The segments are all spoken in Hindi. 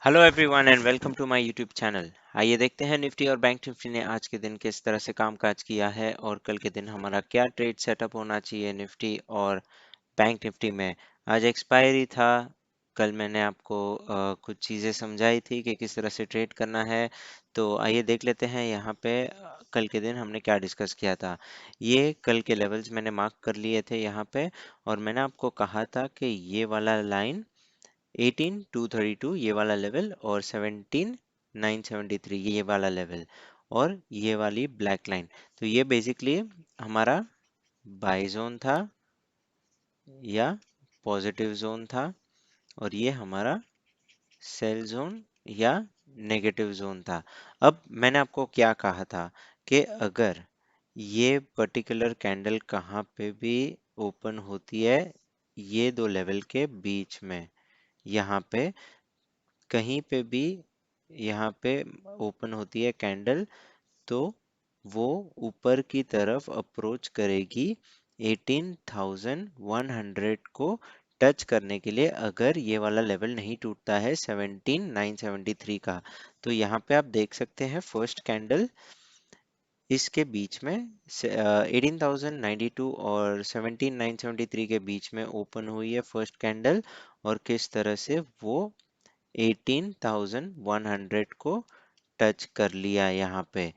Hello everyone and welcome to my YouTube channel. आइए देखते हैं निफ्टी और बैंक निफ्टी ने आज के दिन किस तरह से कामकाज किया है और कल के दिन हमारा क्या ट्रेड सेटअप होना चाहिए निफ्टी और बैंक निफ्टी में। आज एक्सपायरी था। कल मैंने आपको कुछ चीज़ें समझाई थी कि किस तरह से ट्रेड करना है। तो आइए देख लेते हैं यहाँ पे कल के दिन हमने क्या डिस्कस किया था। ये कल के लेवल्स मैंने मार्क कर लिए थे यहाँ पे, और मैंने आपको कहा था कि ये वाला लाइन 18,232 ये वाला लेवल और 17,973 ये वाला लेवल और ये वाली ब्लैक लाइन, तो ये बेसिकली हमारा बाय जोन था या पॉजिटिव जोन था, और ये हमारा सेल जोन या नेगेटिव जोन था। अब मैंने आपको क्या कहा था कि अगर ये पर्टिकुलर कैंडल कहाँ पे भी ओपन होती है ये दो लेवल के बीच में, यहाँ पे कहीं पे भी यहाँ पे ओपन होती है कैंडल, तो वो ऊपर की तरफ अप्रोच करेगी 18,100 को टच करने के लिए, अगर ये वाला लेवल नहीं टूटता है 17,973 का। तो यहाँ पे आप देख सकते हैं फर्स्ट कैंडल इसके बीच में 18,092 और 17,973 के बीच में ओपन हुई है फर्स्ट कैंडल, और किस तरह से वो 18,100 को टच कर लिया यहाँ पे।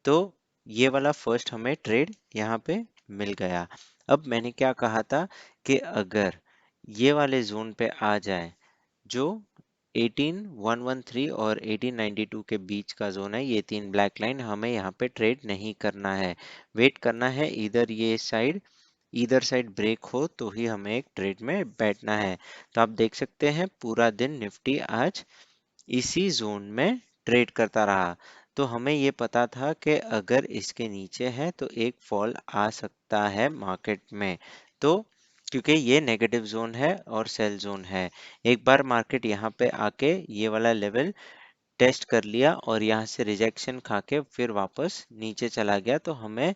तो ये वाला फर्स्ट हमें ट्रेड यहाँ पे मिल गया। अब मैंने क्या कहा था कि अगर ये वाले जोन पे आ जाए जो 18,113 और 18,92 के बीच का जोन है, ये तीन ब्लैक लाइन, हमें यहाँ पे ट्रेड नहीं करना है। वेट करना है इधर साइड ब्रेक हो तो ही हमें एक ट्रेड में बैठना है। तो आप देख सकते हैं पूरा दिन निफ्टी आज इसी जोन में ट्रेड करता रहा। तो हमें ये पता था कि अगर इसके नीचे है तो एक फॉल आ सकता है मार्केट में, तो क्योंकि ये नेगेटिव जोन है और सेल जोन है। एक बार मार्केट यहाँ पे आके ये वाला लेवल टेस्ट कर लिया और यहाँ से रिजेक्शन खा के फिर वापस नीचे चला गया, तो हमें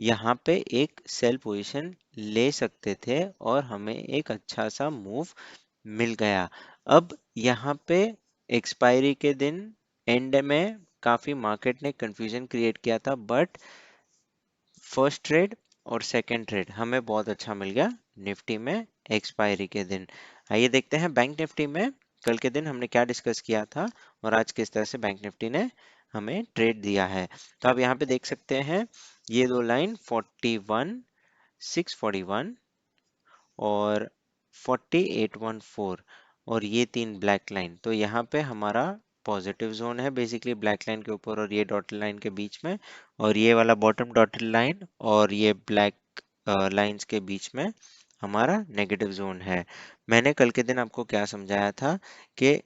यहाँ पे एक सेल पोजीशन ले सकते थे और हमें एक अच्छा सा मूव मिल गया। अब यहाँ पे एक्सपायरी के दिन एंड में काफी मार्केट ने कंफ्यूजन क्रिएट किया था, बट फर्स्ट ट्रेड और सेकंड ट्रेड हमें बहुत अच्छा मिल गया निफ्टी में एक्सपायरी के दिन। आइए देखते हैं बैंक निफ्टी में कल के दिन हमने क्या डिस्कस किया था और आज किस तरह से बैंक निफ्टी ने हमें ट्रेड दिया है। तो आप यहाँ पे देख सकते हैं ये दो लाइन 41 641 और 4814 और ये तीन ब्लैक लाइन, तो यहाँ पे हमारा पॉजिटिव जोन है बेसिकली ब्लैक लाइन के ऊपर और ये डॉटेड लाइन के बीच में, और ये वाला बॉटम डॉटेड लाइन और ये ब्लैक लाइंस के बीच में हमारा नेगेटिव जोन है। मैंने कल के दिन आपको क्या समझाया था कि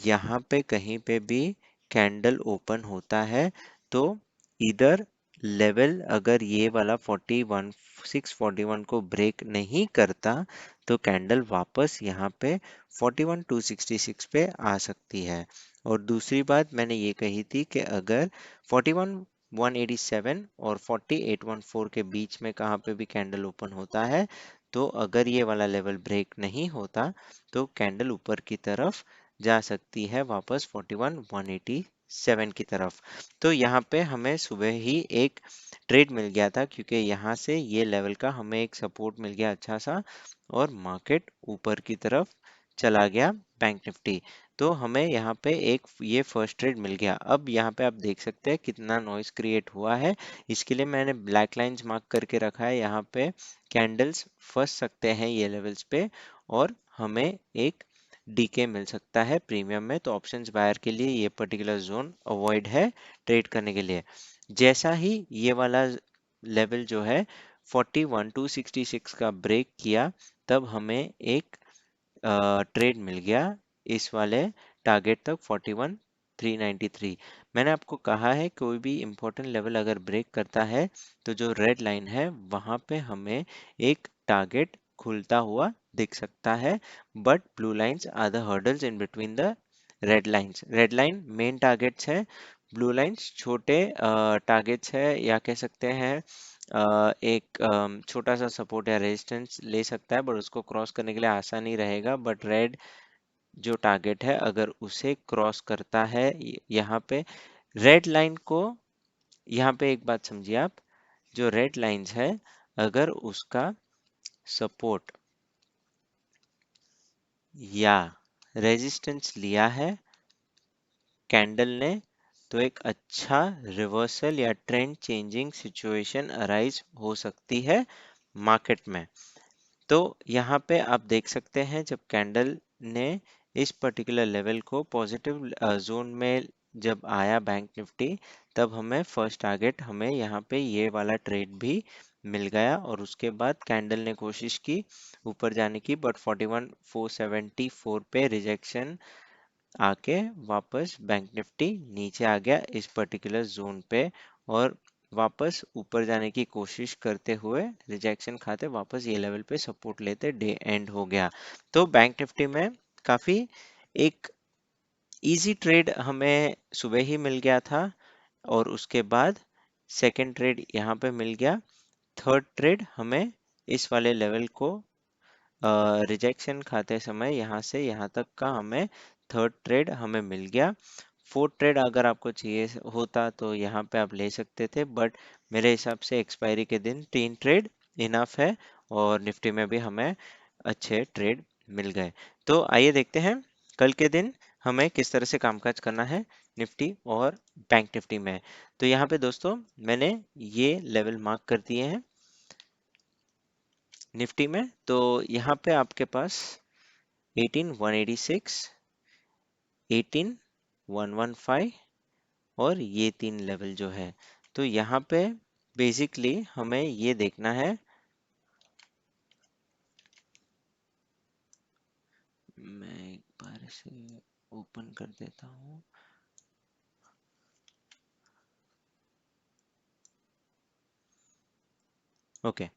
यहाँ पे कहीं पे भी कैंडल ओपन होता है तो इधर लेवल अगर ये वाला 41 641 को ब्रेक नहीं करता तो कैंडल वापस यहाँ पे 41,266 पे आ सकती है। और दूसरी बात मैंने ये कही थी कि अगर 41,187 और 48,114 के बीच में कहाँ पे भी कैंडल ओपन होता है, तो अगर ये वाला लेवल ब्रेक नहीं होता तो कैंडल ऊपर की तरफ जा सकती है वापस 41,187 की तरफ। तो यहाँ पे हमें सुबह ही एक ट्रेड मिल गया था क्योंकि यहाँ से ये लेवल का हमें एक सपोर्ट मिल गया अच्छा सा, और मार्केट ऊपर की तरफ चला गया बैंक निफ्टी। तो हमें यहाँ पे एक ये फर्स्ट ट्रेड मिल गया। अब यहाँ पे आप देख सकते हैं कितना नॉइस क्रिएट हुआ है। इसके लिए मैंने ब्लैक लाइंस मार्क करके रखा है, यहाँ पे कैंडल्स फंस सकते हैं ये लेवल्स पे और हमें एक डीके मिल सकता है प्रीमियम में। तो ऑप्शंस बायर के लिए ये पर्टिकुलर जोन अवॉइड है ट्रेड करने के लिए। जैसा ही ये वाला लेवल जो है 41,266 का ब्रेक किया, तब हमें एक ट्रेड मिल गया इस वाले टारगेट तक 41,393। मैंने आपको कहा है कोई भी इंपॉर्टेंट लेवल अगर ब्रेक करता है तो जो रेड लाइन है वहां पे हमें एक टारगेट खुलता हुआ दिख सकता है, but blue lines are the hurdles in between the red lines. Red line main targets है, ब्लू लाइंस छोटे टारगेट्स है, या कह सकते हैं एक छोटा सा सपोर्ट या रेजिस्टेंस ले सकता है, बट उसको क्रॉस करने के लिए आसान ही रहेगा। बट रेड जो टारगेट है अगर उसे क्रॉस करता है यहाँ पे रेड लाइन को, यहाँ पे एक बात समझिए आप, जो रेड लाइंस है अगर उसका सपोर्ट या रेजिस्टेंस लिया है कैंडल ने, तो एक अच्छा रिवर्सल या ट्रेंड चेंजिंग सिचुएशन अराइज हो सकती है मार्केट में। तो यहाँ पे आप देख सकते हैं जब कैंडल ने इस पर्टिकुलर लेवल को पॉजिटिव जोन में जब आया बैंक निफ्टी, तब हमें फर्स्ट टारगेट हमें यहाँ पे ये वाला ट्रेड भी मिल गया, और उसके बाद कैंडल ने कोशिश की ऊपर जाने की, बट 41,474 पे रिजेक्शन आके वापस बैंक निफ्टी नीचे आ गया इस पर्टिकुलर जोन पे, और वापस ऊपर जाने की कोशिश करते हुए रिजेक्शन खाते वापस ये लेवल पे सपोर्ट लेते डे एंड हो गया। तो बैंक निफ्टी में काफी एक इजी ट्रेड हमें सुबह ही मिल गया था, और उसके बाद सेकंड ट्रेड यहाँ पे मिल गया, थर्ड ट्रेड हमें इस वाले लेवल को रिजेक्शन खाते समय यहाँ से यहाँ तक का हमें थर्ड ट्रेड हमें मिल गया। फोर्थ ट्रेड अगर आपको चाहिए होता तो यहाँ पे आप ले सकते थे, बट मेरे हिसाब से एक्सपायरी के दिन 3 ट्रेड इनफ है, और निफ्टी में भी हमें अच्छे ट्रेड मिल गए। तो आइए देखते हैं कल के दिन हमें किस तरह से कामकाज करना है निफ्टी और बैंक निफ्टी में। तो यहाँ पे दोस्तों मैंने ये लेवल मार्क कर दिए हैं निफ्टी में। तो यहाँ पे आपके पास 18,186, 18,115 और ये 3 लेवल जो है, तो यहाँ पे बेसिकली हमें ये देखना है। मैं एक बार इसे ओपन कर देता हूँ। ओके,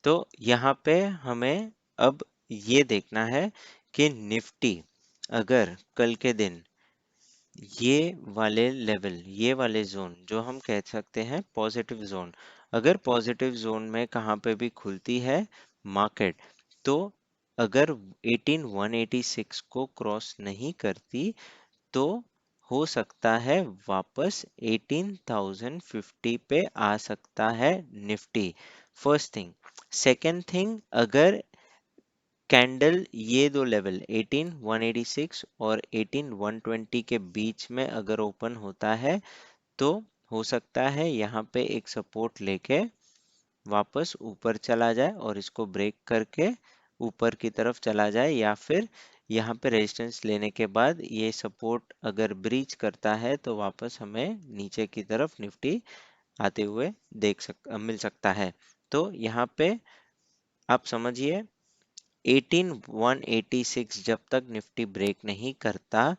तो यहाँ पे हमें अब ये देखना है कि निफ्टी अगर कल के दिन ये वाले लेवल, ये वाले जोन जो हम कह सकते हैं पॉजिटिव जोन, अगर पॉजिटिव जोन में कहाँ पे भी खुलती है मार्केट, तो अगर 18,186 को क्रॉस नहीं करती, तो हो सकता है वापस 18,050 पे आ सकता है Nifty. First thing. Second thing, अगर कैंडल ये दो लेवल 18,186 और 18,120 के बीच में अगर ओपन होता है, तो हो सकता है यहाँ पे एक सपोर्ट लेके वापस ऊपर चला जाए और इसको ब्रेक करके ऊपर की तरफ चला जाए, या फिर यहाँ पे रेजिस्टेंस लेने के बाद ये सपोर्ट अगर ब्रीच करता है तो वापस हमें नीचे की तरफ निफ्टी आते हुए मिल सकता है। तो यहाँ पे आप समझिए 18,186 जब तक निफ्टी ब्रेक नहीं करता,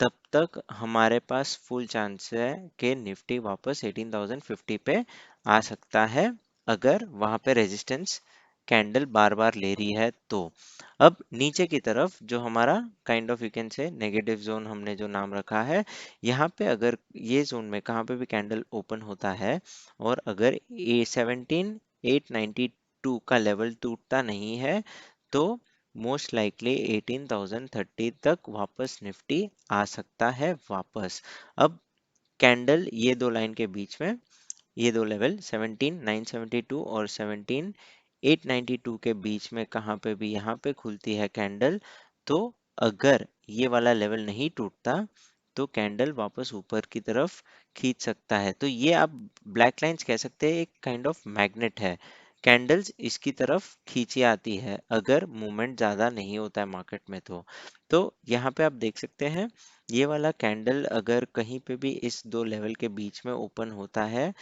तब तक हमारे पास फुल चांस है कि निफ्टी वापस 18,050 पे आ सकता है, अगर वहां पे रेजिस्टेंस कैंडल बार बार ले रही है तो। अब नीचे की तरफ जो हमारा kind of you can say negative zone हमने जो नाम रखा है, यहाँ पे अगर ये जोन में कहाँ पे भी कैंडल ओपन होता है और अगर ए 17,892 का लेवल टूटता नहीं है, तो मोस्ट लाइकली 18,030 तक वापस निफ्टी आ सकता है वापस। अब कैंडल ये दो लाइन के बीच में, ये दो लेवल 17,972 और 17,892 के बीच में कहाँ पे भी यहाँ पे खुलती है कैंडल, तो अगर ये वाला लेवल नहीं टूटता, तो कैंडल वापस ऊपर की तरफ खींच सकता है। तो ये आप ब्लैक लाइंस कह सकते हैं, एक काइंड ऑफ मैग्नेट है, कैंडल्स इसकी तरफ खींची आती है अगर मूवमेंट ज्यादा नहीं होता है मार्केट में। तो यहाँ पे आप देख सकते हैं ये वाला कैंडल अगर कहीं पे भी इस दो लेवल के बीच में ओपन होता है,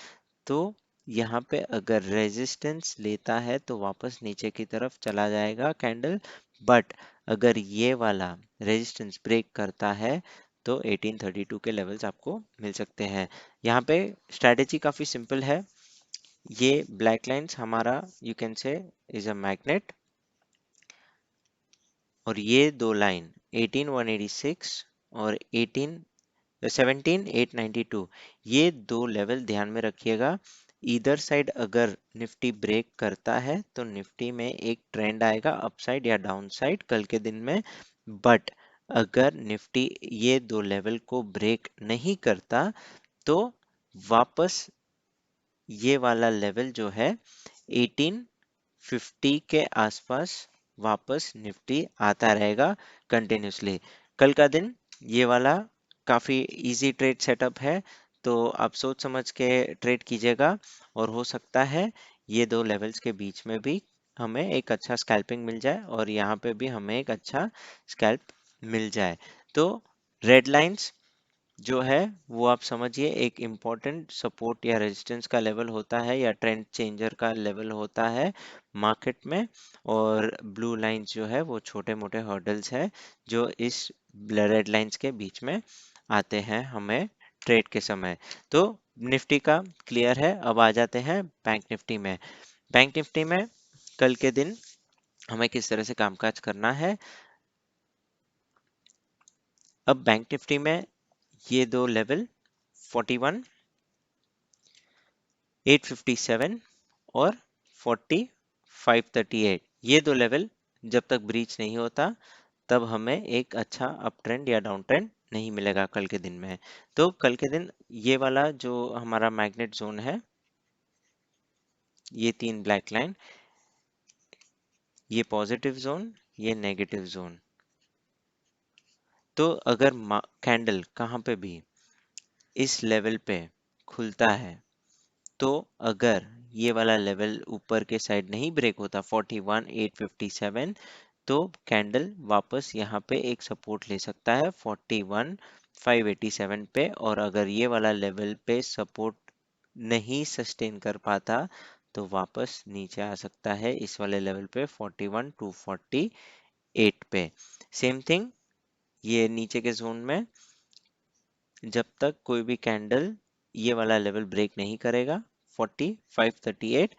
तो यहाँ पे अगर रेजिस्टेंस लेता है तो वापस नीचे की तरफ चला जाएगा कैंडल, बट अगर ये वाला रेजिस्टेंस ब्रेक करता है तो 1832 के लेवल्स आपको मिल सकते हैं। यहाँ पे स्ट्रेटेजी काफी सिंपल है। ये ब्लैक लाइंस हमारा you can say is a magnet, और ये दो लाइन 18,186 और 17,892, ये दो लेवल ध्यान में रखिएगा। इधर साइड अगर निफ्टी ब्रेक करता है तो निफ्टी में एक ट्रेंड आएगा अपसाइड या डाउन साइड कल के दिन में, बट अगर निफ्टी ये दो लेवल को ब्रेक नहीं करता तो वापस ये वाला लेवल जो है 1850 के आसपास वापस निफ्टी आता रहेगा कंटिन्यूसली। कल का दिन ये वाला काफी इजी ट्रेड सेटअप है, तो आप सोच समझ के ट्रेड कीजिएगा और हो सकता है ये दो लेवल्स के बीच में भी हमें एक अच्छा स्कैल्पिंग मिल जाए और यहाँ पे भी हमें एक अच्छा स्कैल्प मिल जाए। तो रेड लाइंस जो है वो आप समझिए एक इम्पोर्टेंट सपोर्ट या रेजिस्टेंस का लेवल होता है या ट्रेंड चेंजर का लेवल होता है मार्केट में। और ब्लू लाइंस जो है वो छोटे मोटे हर्डल्स है जो इस रेड लाइंस के बीच में आते हैं हमें ट्रेड के समय। तो निफ्टी का क्लियर है। अब आ जाते हैं बैंक निफ्टी में। बैंक निफ्टी में कल के दिन हमें किस तरह से कामकाज करना है। अब बैंक निफ्टी में ये दो लेवल 41 857 और 4538 ये दो लेवल जब तक ब्रीच नहीं होता तब हमें एक अच्छा अप ट्रेंड या डाउन ट्रेंड नहीं मिलेगा कल के दिन में। तो कल के दिन ये वाला जो हमारा मैग्नेट जोन है, ये तीन ब्लैक लाइन, ये पॉजिटिव जोन, ये नेगेटिव जोन। तो अगर कैंडल कहाँ पे भी इस लेवल पे खुलता है तो अगर ये वाला लेवल ऊपर के साइड नहीं ब्रेक होता 41,857 तो कैंडल वापस यहाँ पे एक सपोर्ट ले सकता है 41,587 पे। और अगर ये वाला लेवल पे सपोर्ट नहीं सस्टेन कर पाता तो वापस नीचे आ सकता है इस वाले लेवल पे 41,248 पे। सेम थिंग ये नीचे के जोन में जब तक कोई भी कैंडल ये वाला लेवल ब्रेक नहीं करेगा 4538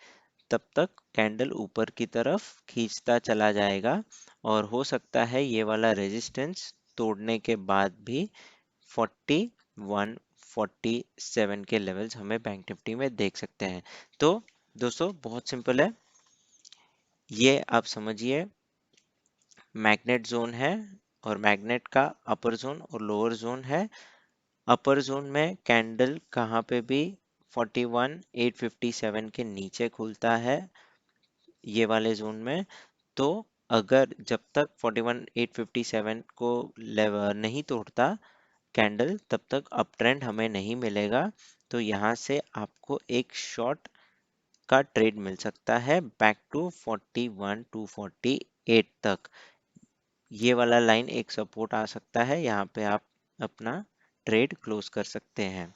तब तक कैंडल ऊपर की तरफ खींचता चला जाएगा। और हो सकता है ये वाला रेजिस्टेंस तोड़ने के बाद भी 41 47 के लेवल्स हमें बैंक निफ्टी में देख सकते हैं। तो दोस्तों बहुत सिंपल है, ये आप समझिए मैग्नेट जोन है और मैग्नेट का अपर जोन और लोअर जोन है। अपर जोन में कैंडल कहाँ पे भी 41,857 के नीचे खुलता है ये वाले जोन में। तो अगर जब तक 41,857 को लेवल नहीं तोड़ता कैंडल तब तक अप ट्रेंड हमें नहीं मिलेगा। तो यहाँ से आपको एक शॉर्ट का ट्रेड मिल सकता है बैक टू 41 टू 48 तक। ये वाला लाइन एक सपोर्ट आ सकता है, यहाँ पे आप अपना ट्रेड क्लोज कर सकते हैं।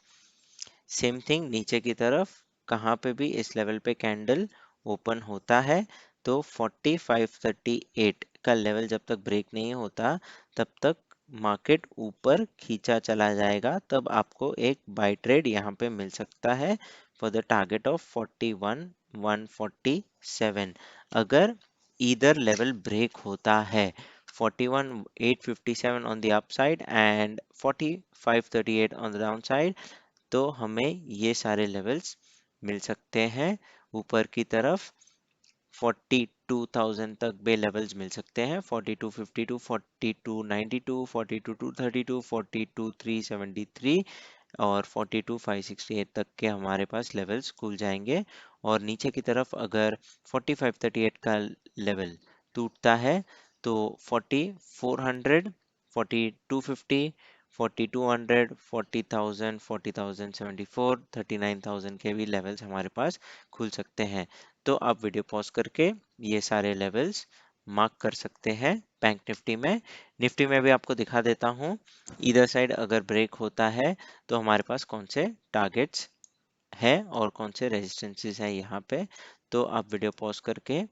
सेम थिंग नीचे की तरफ कहाँ पे भी इस लेवल पे कैंडल ओपन होता है तो 4538 का लेवल जब तक ब्रेक नहीं होता तब तक मार्केट ऊपर खींचा चला जाएगा। तब आपको एक बाय ट्रेड यहाँ पे मिल सकता है फॉर द टारगेट ऑफ 41,147। अगर ईदर लेवल ब्रेक होता है 41,857 on the upside and 4538 on the downside तो हमें ये सारे लेवल्स मिल सकते हैं ऊपर की तरफ। 42,000 तक बे लेवल्स मिल सकते हैं 4252 4292 42,232 42,373 और 42,568 तक के हमारे पास लेवल्स खुल जाएंगे। और नीचे की तरफ अगर 4538 का लेवल टूटता है तो 4400 4250 4200 40,000 40,074 39,000 के भी लेवल्स हमारे पास खुल सकते हैं। तो आप वीडियो पॉज करके ये सारे लेवल्स मार्क कर सकते हैं बैंक निफ्टी में। निफ्टी में भी आपको दिखा देता हूँ इधर साइड अगर ब्रेक होता है तो हमारे पास कौन से टारगेट्स है और कौन से रेजिस्टेंसेस है यहाँ पे। तो आप वीडियो पॉज करके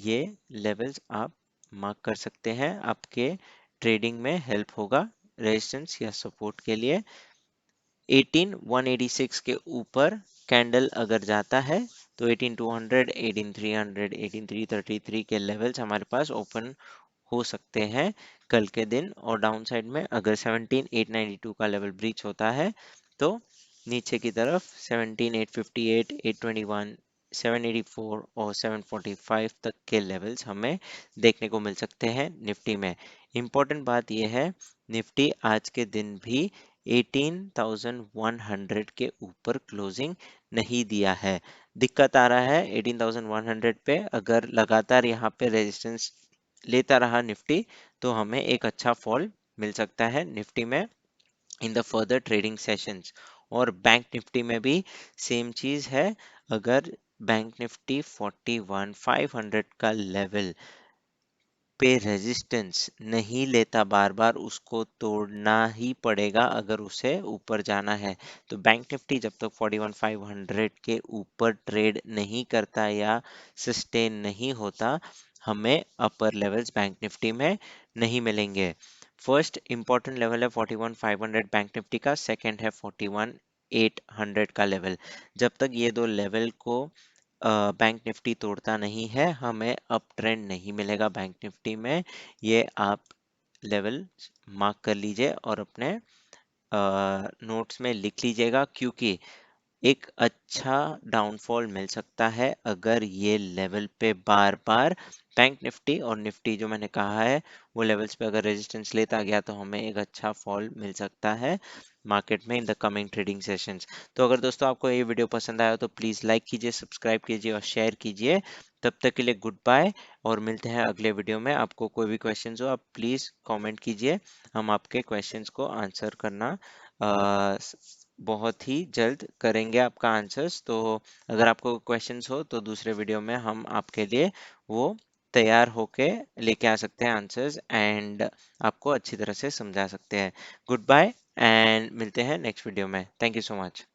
ये लेवल्स आप मार्क कर सकते हैं, आपके ट्रेडिंग में हेल्प होगा रेजिस्टेंस या सपोर्ट के लिए। 18,186 के ऊपर कैंडल अगर जाता है तो 18,200 18,300 18,333 के लेवल्स हमारे पास ओपन हो सकते हैं कल के दिन। और डाउन साइड में अगर 17,892 का लेवल ब्रीच होता है तो नीचे की तरफ 17,858 821 784 और 745 तक के लेवल्स हमें देखने को मिल सकते हैं निफ्टी में। इम्पोर्टेंट बात यह है, निफ्टी आज के दिन भी 18,100 के ऊपर क्लोजिंग नहीं दिया है। दिक्कत आ रहा है 18,100 पे। अगर लगातार यहाँ पे रेजिस्टेंस लेता रहा निफ्टी, तो हमें एक अच्छा फॉल मिल सकता है निफ्टी में in the further trading sessions. और बैंक निफ्टी में भी सेम चीज है। अगर बैंक निफ्टी 41,500 का लेवल पे रेजिस्टेंस नहीं लेता, बार बार उसको तोड़ना ही पड़ेगा अगर उसे ऊपर जाना है। तो बैंक निफ्टी जब तक 41,500 के ऊपर ट्रेड नहीं करता या सस्टेन नहीं होता, हमें अपर लेवल्स बैंक निफ्टी में नहीं मिलेंगे। फर्स्ट इंपॉर्टेंट लेवल है 41,500 बैंक निफ्टी का, सेकंड है 41,800 का लेवल। जब तक ये दो लेवल को बैंक निफ्टी तोड़ता नहीं है, हमें अप ट्रेंड नहीं मिलेगा बैंक निफ्टी में। ये आप लेवल मार्क कर लीजिए और अपने नोट्स में लिख लीजिएगा, क्योंकि एक अच्छा डाउनफॉल मिल सकता है अगर ये लेवल पे बार बार बैंक निफ्टी और निफ्टी जो मैंने कहा है वो लेवल्स पे अगर रेजिस्टेंस लेता गया, तो हमें एक अच्छा फॉल मिल सकता है मार्केट में in the coming trading sessions. तो अगर दोस्तों आपको ये वीडियो पसंद आया तो प्लीज़ लाइक कीजिए, सब्सक्राइब कीजिए और शेयर कीजिए। तब तक के लिए गुड बाय, और मिलते हैं अगले वीडियो में। आपको कोई भी क्वेश्चंस हो आप प्लीज़ कमेंट कीजिए, हम आपके क्वेश्चंस को आंसर करना बहुत ही जल्द करेंगे आपका आंसर्स। तो अगर आपको क्वेश्चंस हो तो दूसरे वीडियो में हम आपके लिए वो तैयार होके लेके आ सकते हैं आंसर्स, एंड आपको अच्छी तरह से समझा सकते हैं। गुड बाय, एंड मिलते हैं नेक्स्ट वीडियो में। Thank you so much.